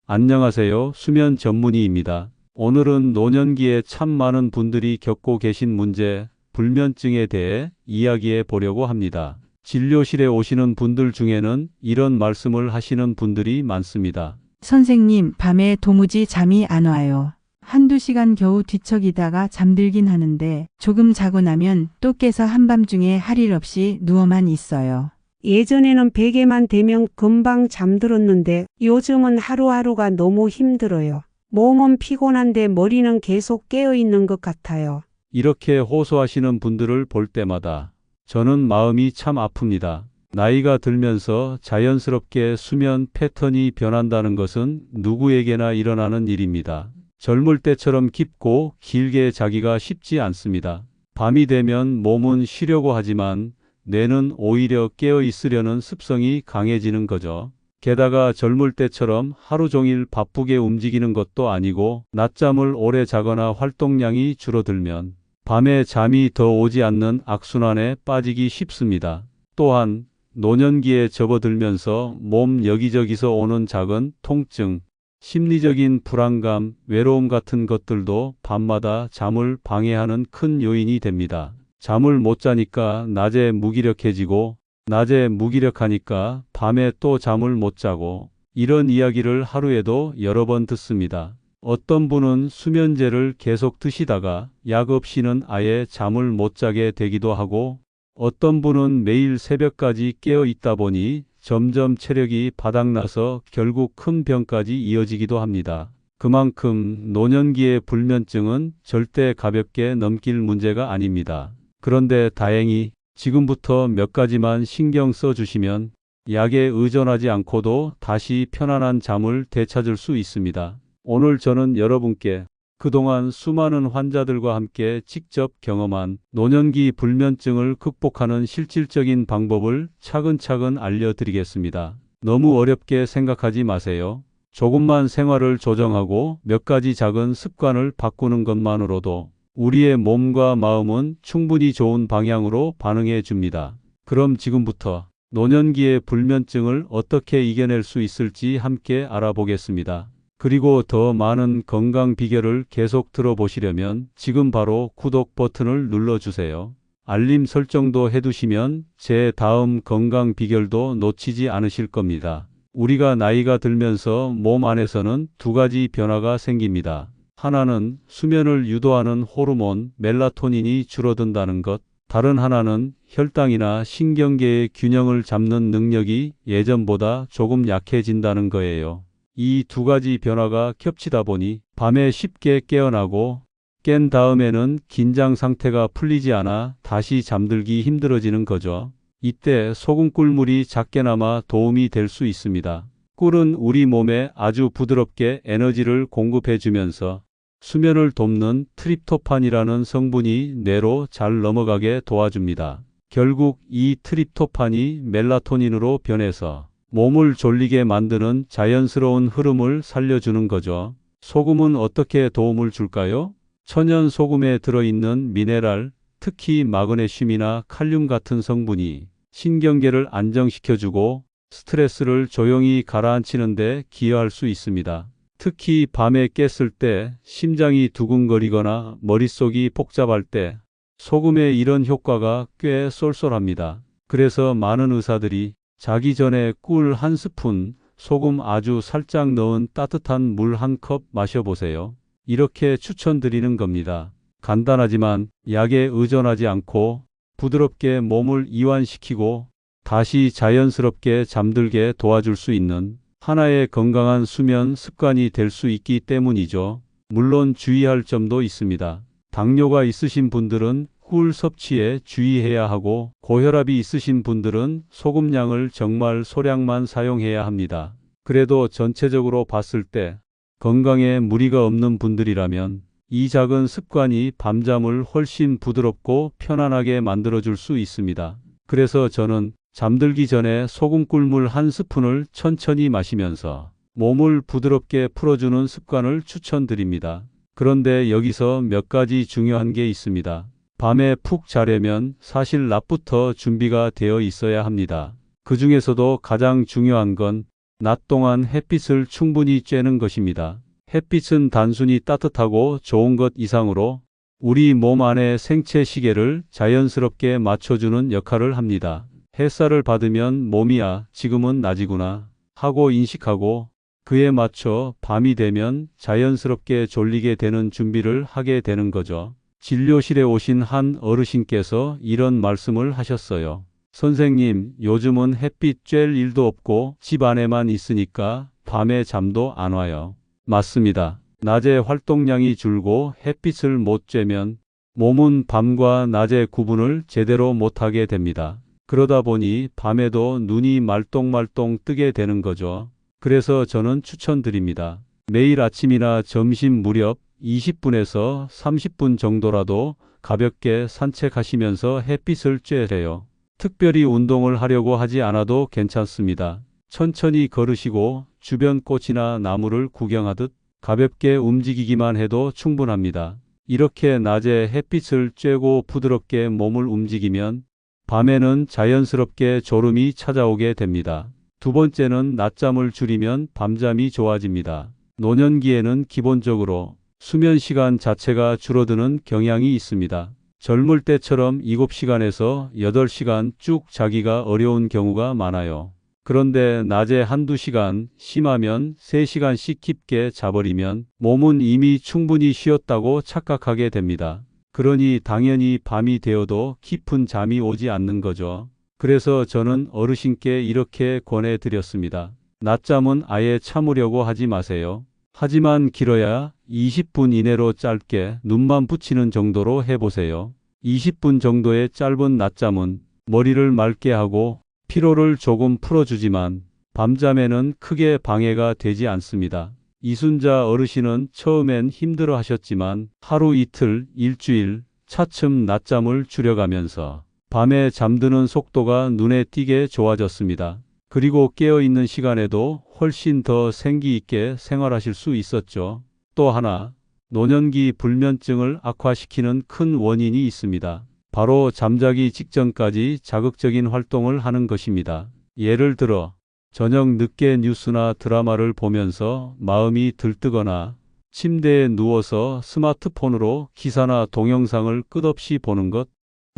안녕하세요. 수면 전문의입니다. 오늘은 노년기에 참 많은 분들이 겪고 계신 문제, 불면증에 대해 이야기해 보려고 합니다. 진료실에 오시는 분들 중에는 이런 말씀을 하시는 분들이 많습니다. 선생님, 밤에 도무지 잠이 안 와요. 한두 시간 겨우 뒤척이다가 잠들긴 하는데 조금 자고 나면 또 깨서 한밤중에 할 일 없이 누워만 있어요. 예전에는 베개만 대면 금방 잠들었는데 요즘은 하루하루가 너무 힘들어요. 몸은 피곤한데 머리는 계속 깨어 있는 것 같아요. 이렇게 호소하시는 분들을 볼 때마다 저는 마음이 참 아픕니다. 나이가 들면서 자연스럽게 수면 패턴이 변한다는 것은 누구에게나 일어나는 일입니다. 젊을 때처럼 깊고 길게 자기가 쉽지 않습니다. 밤이 되면 몸은 쉬려고 하지만 뇌는 오히려 깨어 있으려는 습성이 강해지는 거죠. 게다가 젊을 때처럼 하루 종일 바쁘게 움직이는 것도 아니고 낮잠을 오래 자거나 활동량이 줄어들면 밤에 잠이 더 오지 않는 악순환에 빠지기 쉽습니다. 또한 노년기에 접어들면서 몸 여기저기서 오는 작은 통증, 심리적인 불안감, 외로움 같은 것들도 밤마다 잠을 방해하는 큰 요인이 됩니다. 잠을 못 자니까 낮에 무기력해지고 낮에 무기력하니까 밤에 또 잠을 못 자고 이런 이야기를 하루에도 여러 번 듣습니다. 어떤 분은 수면제를 계속 드시다가 약 없이는 아예 잠을 못 자게 되기도 하고 어떤 분은 매일 새벽까지 깨어 있다 보니 점점 체력이 바닥나서 결국 큰 병까지 이어지기도 합니다. 그만큼 노년기의 불면증은 절대 가볍게 넘길 문제가 아닙니다. 그런데 다행히 지금부터 몇 가지만 신경 써 주시면 약에 의존하지 않고도 다시 편안한 잠을 되찾을 수 있습니다. 오늘 저는 여러분께 그동안 수많은 환자들과 함께 직접 경험한 노년기 불면증을 극복하는 실질적인 방법을 차근차근 알려드리겠습니다. 너무 어렵게 생각하지 마세요. 조금만 생활을 조정하고 몇 가지 작은 습관을 바꾸는 것만으로도 우리의 몸과 마음은 충분히 좋은 방향으로 반응해 줍니다. 그럼 지금부터 노년기의 불면증을 어떻게 이겨낼 수 있을지 함께 알아보겠습니다. 그리고 더 많은 건강 비결을 계속 들어보시려면 지금 바로 구독 버튼을 눌러주세요. 알림 설정도 해두시면 제 다음 건강 비결도 놓치지 않으실 겁니다. 우리가 나이가 들면서 몸 안에서는 두 가지 변화가 생깁니다. 하나는 수면을 유도하는 호르몬 멜라토닌이 줄어든다는 것, 다른 하나는 혈당이나 신경계의 균형을 잡는 능력이 예전보다 조금 약해진다는 거예요. 이 두 가지 변화가 겹치다 보니 밤에 쉽게 깨어나고 깬 다음에는 긴장 상태가 풀리지 않아 다시 잠들기 힘들어지는 거죠. 이때 소금 꿀물이 작게나마 도움이 될 수 있습니다. 꿀은 우리 몸에 아주 부드럽게 에너지를 공급해 주면서 수면을 돕는 트립토판이라는 성분이 뇌로 잘 넘어가게 도와줍니다. 결국 이 트립토판이 멜라토닌으로 변해서 몸을 졸리게 만드는 자연스러운 흐름을 살려주는 거죠. 소금은 어떻게 도움을 줄까요? 천연 소금에 들어있는 미네랄, 특히 마그네슘이나 칼륨 같은 성분이 신경계를 안정시켜주고 스트레스를 조용히 가라앉히는 데 기여할 수 있습니다. 특히 밤에 깼을 때 심장이 두근거리거나 머릿속이 복잡할 때 소금의 이런 효과가 꽤 쏠쏠합니다. 그래서 많은 의사들이 자기 전에 꿀 한 스푼, 소금 아주 살짝 넣은 따뜻한 물 한 컵 마셔보세요. 이렇게 추천드리는 겁니다. 간단하지만 약에 의존하지 않고 부드럽게 몸을 이완시키고 다시 자연스럽게 잠들게 도와줄 수 있는 하나의 건강한 수면 습관이 될 수 있기 때문이죠. 물론 주의할 점도 있습니다. 당뇨가 있으신 분들은 꿀 섭취에 주의해야 하고 고혈압이 있으신 분들은 소금량을 정말 소량만 사용해야 합니다. 그래도 전체적으로 봤을 때 건강에 무리가 없는 분들이라면 이 작은 습관이 밤잠을 훨씬 부드럽고 편안하게 만들어줄 수 있습니다. 그래서 저는 잠들기 전에 소금 꿀물 한 스푼을 천천히 마시면서 몸을 부드럽게 풀어주는 습관을 추천드립니다. 그런데 여기서 몇 가지 중요한 게 있습니다. 밤에 푹 자려면 사실 낮부터 준비가 되어 있어야 합니다. 그 중에서도 가장 중요한 건 낮 동안 햇빛을 충분히 쬐는 것입니다. 햇빛은 단순히 따뜻하고 좋은 것 이상으로 우리 몸 안의 생체 시계를 자연스럽게 맞춰주는 역할을 합니다. 햇살을 받으면 몸이 지금은 낮이구나 하고 인식하고 그에 맞춰 밤이 되면 자연스럽게 졸리게 되는 준비를 하게 되는 거죠. 진료실에 오신 한 어르신께서 이런 말씀을 하셨어요. 선생님, 요즘은 햇빛 쬐일 일도 없고 집 안에만 있으니까 밤에 잠도 안 와요. 맞습니다. 낮에 활동량이 줄고 햇빛을 못 쬐면 몸은 밤과 낮의 구분을 제대로 못하게 됩니다. 그러다 보니 밤에도 눈이 말똥말똥 뜨게 되는 거죠. 그래서 저는 추천드립니다. 매일 아침이나 점심 무렵 20분에서 30분 정도라도 가볍게 산책하시면서 햇빛을 쬐래요. 특별히 운동을 하려고 하지 않아도 괜찮습니다. 천천히 걸으시고 주변 꽃이나 나무를 구경하듯 가볍게 움직이기만 해도 충분합니다. 이렇게 낮에 햇빛을 쬐고 부드럽게 몸을 움직이면 밤에는 자연스럽게 졸음이 찾아오게 됩니다. 두 번째는 낮잠을 줄이면 밤잠이 좋아집니다. 노년기에는 기본적으로 수면 시간 자체가 줄어드는 경향이 있습니다. 젊을 때처럼 7시간에서 8시간 쭉 자기가 어려운 경우가 많아요. 그런데 낮에 한두 시간, 심하면 3시간씩 깊게 자버리면 몸은 이미 충분히 쉬었다고 착각하게 됩니다. 그러니 당연히 밤이 되어도 깊은 잠이 오지 않는 거죠. 그래서 저는 어르신께 이렇게 권해드렸습니다. 낮잠은 아예 참으려고 하지 마세요. 하지만 길어야 20분 이내로 짧게 눈만 붙이는 정도로 해보세요. 20분 정도의 짧은 낮잠은 머리를 맑게 하고 피로를 조금 풀어주지만 밤잠에는 크게 방해가 되지 않습니다. 이순자 어르신은 처음엔 힘들어 하셨지만 하루 이틀, 일주일 차츰 낮잠을 줄여가면서 밤에 잠드는 속도가 눈에 띄게 좋아졌습니다. 그리고 깨어있는 시간에도 훨씬 더 생기 있게 생활하실 수 있었죠. 또 하나, 노년기 불면증을 악화시키는 큰 원인이 있습니다. 바로 잠자기 직전까지 자극적인 활동을 하는 것입니다. 예를 들어 저녁 늦게 뉴스나 드라마를 보면서 마음이 들뜨거나 침대에 누워서 스마트폰으로 기사나 동영상을 끝없이 보는 것,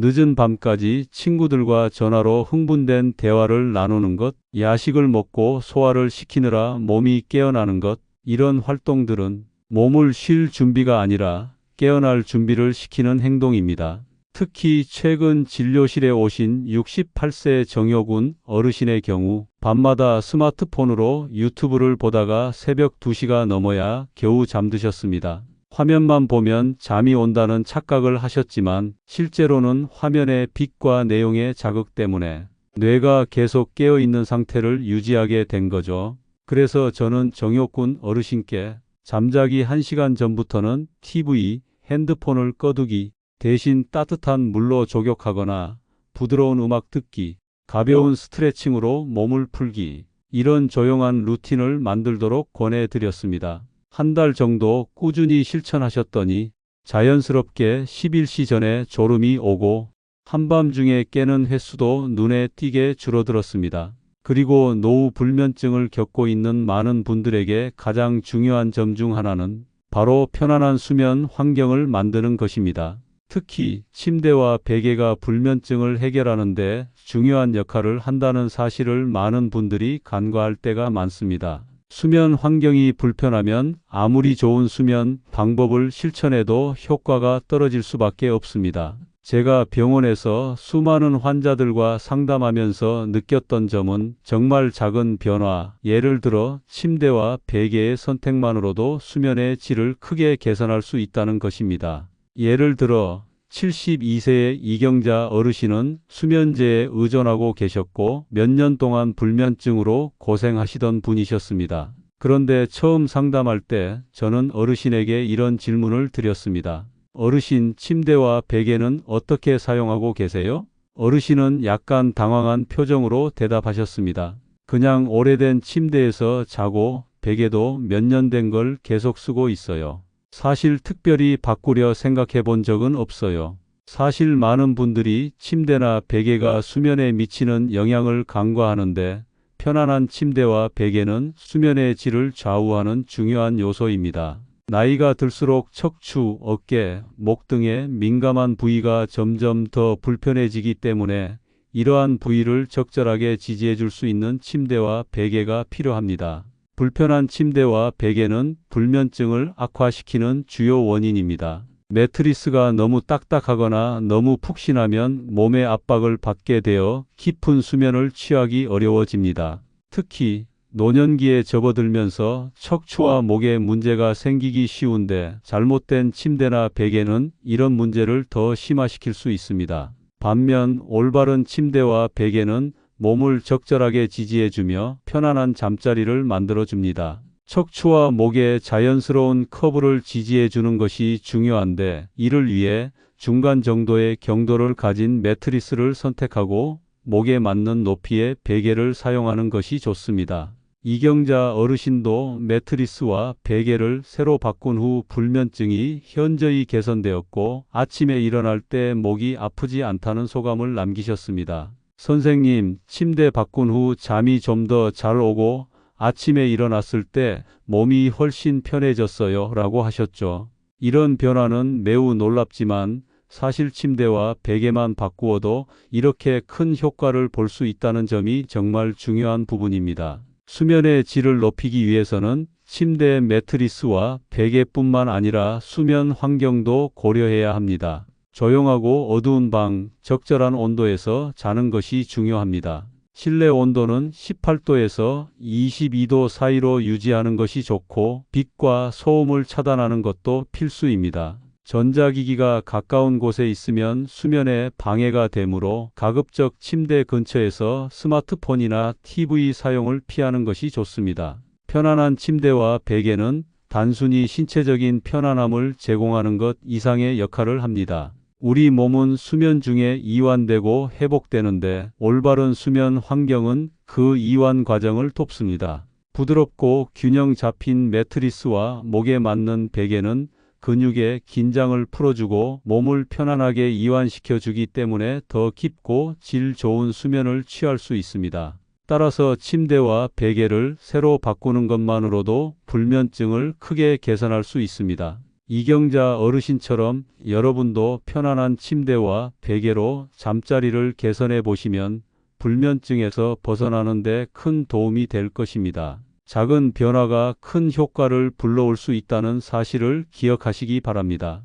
늦은 밤까지 친구들과 전화로 흥분된 대화를 나누는 것, 야식을 먹고 소화를 시키느라 몸이 깨어나는 것, 이런 활동들은 몸을 쉴 준비가 아니라 깨어날 준비를 시키는 행동입니다. 특히 최근 진료실에 오신 68세 정효군 어르신의 경우 밤마다 스마트폰으로 유튜브를 보다가 새벽 2시가 넘어야 겨우 잠드셨습니다. 화면만 보면 잠이 온다는 착각을 하셨지만 실제로는 화면의 빛과 내용의 자극 때문에 뇌가 계속 깨어있는 상태를 유지하게 된 거죠. 그래서 저는 정효군 어르신께 잠자기 1시간 전부터는 TV, 핸드폰을 꺼두기, 대신 따뜻한 물로 족욕하거나 부드러운 음악 듣기, 가벼운 스트레칭으로 몸을 풀기, 이런 조용한 루틴을 만들도록 권해드렸습니다. 한 달 정도 꾸준히 실천하셨더니 자연스럽게 10일시 전에 졸음이 오고 한밤중에 깨는 횟수도 눈에 띄게 줄어들었습니다. 그리고 노후 불면증을 겪고 있는 많은 분들에게 가장 중요한 점 중 하나는 바로 편안한 수면 환경을 만드는 것입니다. 특히 침대와 베개가 불면증을 해결하는 데 중요한 역할을 한다는 사실을 많은 분들이 간과할 때가 많습니다. 수면 환경이 불편하면 아무리 좋은 수면 방법을 실천해도 효과가 떨어질 수밖에 없습니다. 제가 병원에서 수많은 환자들과 상담하면서 느꼈던 점은 정말 작은 변화, 예를 들어 침대와 베개의 선택만으로도 수면의 질을 크게 개선할 수 있다는 것입니다. 예를 들어 72세의 이경자 어르신은 수면제에 의존하고 계셨고 몇 년 동안 불면증으로 고생하시던 분이셨습니다. 그런데 처음 상담할 때 저는 어르신에게 이런 질문을 드렸습니다. 어르신, 침대와 베개는 어떻게 사용하고 계세요? 어르신은 약간 당황한 표정으로 대답하셨습니다. 그냥 오래된 침대에서 자고 베개도 몇 년 된 걸 계속 쓰고 있어요. 사실 특별히 바꾸려 생각해 본 적은 없어요. 사실 많은 분들이 침대나 베개가 수면에 미치는 영향을 간과하는데 편안한 침대와 베개는 수면의 질을 좌우하는 중요한 요소입니다. 나이가 들수록 척추, 어깨, 목 등의 민감한 부위가 점점 더 불편해지기 때문에 이러한 부위를 적절하게 지지해 줄 수 있는 침대와 베개가 필요합니다. 불편한 침대와 베개는 불면증을 악화시키는 주요 원인입니다. 매트리스가 너무 딱딱하거나 너무 푹신하면 몸의 압박을 받게 되어 깊은 수면을 취하기 어려워집니다. 특히 노년기에 접어들면서 척추와 목에 문제가 생기기 쉬운데 잘못된 침대나 베개는 이런 문제를 더 심화시킬 수 있습니다. 반면 올바른 침대와 베개는 몸을 적절하게 지지해주며 편안한 잠자리를 만들어줍니다. 척추와 목의 자연스러운 커브를 지지해주는 것이 중요한데 이를 위해 중간 정도의 경도를 가진 매트리스를 선택하고 목에 맞는 높이의 베개를 사용하는 것이 좋습니다. 이경자 어르신도 매트리스와 베개를 새로 바꾼 후 불면증이 현저히 개선되었고 아침에 일어날 때 목이 아프지 않다는 소감을 남기셨습니다. 선생님, 침대 바꾼 후 잠이 좀 더 잘 오고 아침에 일어났을 때 몸이 훨씬 편해졌어요 라고 하셨죠. 이런 변화는 매우 놀랍지만 사실 침대와 베개만 바꾸어도 이렇게 큰 효과를 볼 수 있다는 점이 정말 중요한 부분입니다. 수면의 질을 높이기 위해서는 침대 매트리스와 베개뿐만 아니라 수면 환경도 고려해야 합니다. 조용하고 어두운 방, 적절한 온도에서 자는 것이 중요합니다. 실내 온도는 18도에서 22도 사이로 유지하는 것이 좋고 빛과 소음을 차단하는 것도 필수입니다. 전자기기가 가까운 곳에 있으면 수면에 방해가 되므로 가급적 침대 근처에서 스마트폰이나 TV 사용을 피하는 것이 좋습니다. 편안한 침대와 베개는 단순히 신체적인 편안함을 제공하는 것 이상의 역할을 합니다. 우리 몸은 수면 중에 이완되고 회복되는데 올바른 수면 환경은 그 이완 과정을 돕습니다. 부드럽고 균형 잡힌 매트리스와 목에 맞는 베개는 근육의 긴장을 풀어주고 몸을 편안하게 이완시켜 주기 때문에 더 깊고 질 좋은 수면을 취할 수 있습니다. 따라서 침대와 베개를 새로 바꾸는 것만으로도 불면증을 크게 개선할 수 있습니다. 이경자 어르신처럼 여러분도 편안한 침대와 베개로 잠자리를 개선해 보시면 불면증에서 벗어나는 데 큰 도움이 될 것입니다. 작은 변화가 큰 효과를 불러올 수 있다는 사실을 기억하시기 바랍니다.